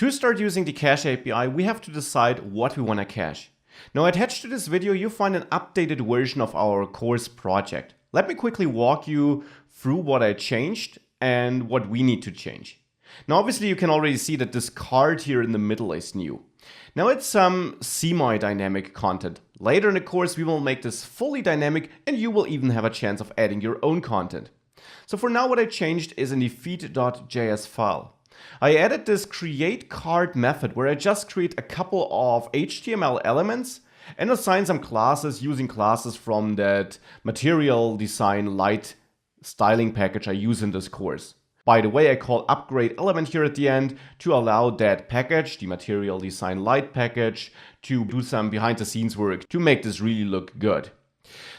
To start using the Cache API, we have to decide what we want to cache. Now, attached to this video, you'll find an updated version of our course project. Let me quickly walk you through what I changed and what we need to change. Now, obviously, you can already see that this card here in the middle is new. Now, it's some semi-dynamic content. Later in the course, we will make this fully dynamic, and you will even have a chance of adding your own content. So for now, what I changed is in the feed.js file. I added this create card method where I just create a couple of HTML elements and assign some classes using classes from that material design light styling package I use in this course. By the way, I call upgrade element here at the end to allow that package, the material design light package, to do some behind the scenes work to make this really look good.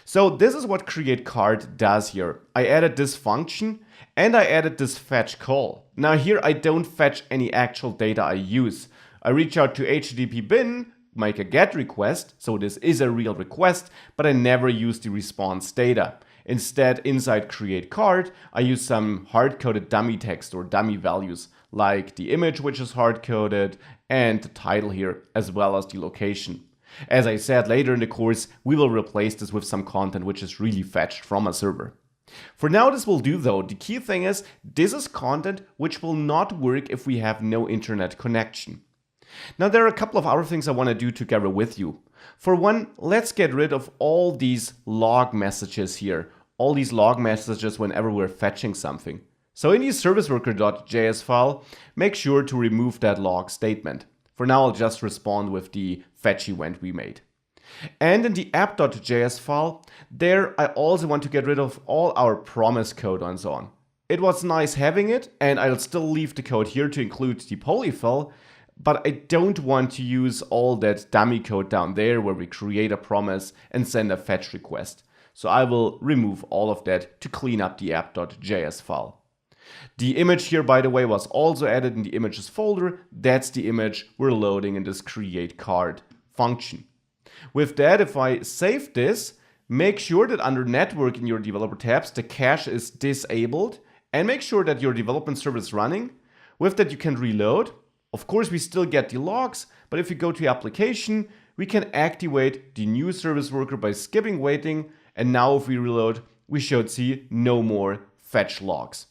So this is what create card does here. I added this function and I added this fetch call. Now here I don't fetch any actual data I use. I reach out to HTTP bin, make a GET request, so this is a real request, but I never use the response data. Instead, inside create card, I use some hard-coded dummy text or dummy values, like the image which is hard-coded and the title here, as well as the location. As I said, later in the course, we will replace this with some content which is really fetched from a server. For now, this will do though. The key thing is, this is content which will not work if we have no internet connection. Now, there are a couple of other things I want to do together with you. For one, let's get rid of all these log messages here. All these log messages whenever we're fetching something. So in the serviceworker.js file, make sure to remove that log statement. For now, I'll just respond with the fetch event we made. And in the app.js file, there I also want to get rid of all our promise code and so on. It was nice having it, and I'll still leave the code here to include the polyfill, but I don't want to use all that dummy code down there where we create a promise and send a fetch request. So I will remove all of that to clean up the app.js file. The image here, by the way, was also added in the images folder. That's the image we're loading in this create card function. With that, if I save this, make sure that under network in your developer tabs, the cache is disabled and make sure that your development server is running. With that, you can reload. Of course, we still get the logs, but if you go to application, we can activate the new service worker by skipping waiting. And now if we reload, we should see no more fetch logs.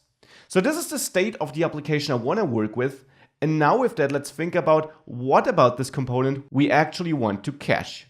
So this is the state of the application I want to work with. And now with that, let's think about what about this component we actually want to cache.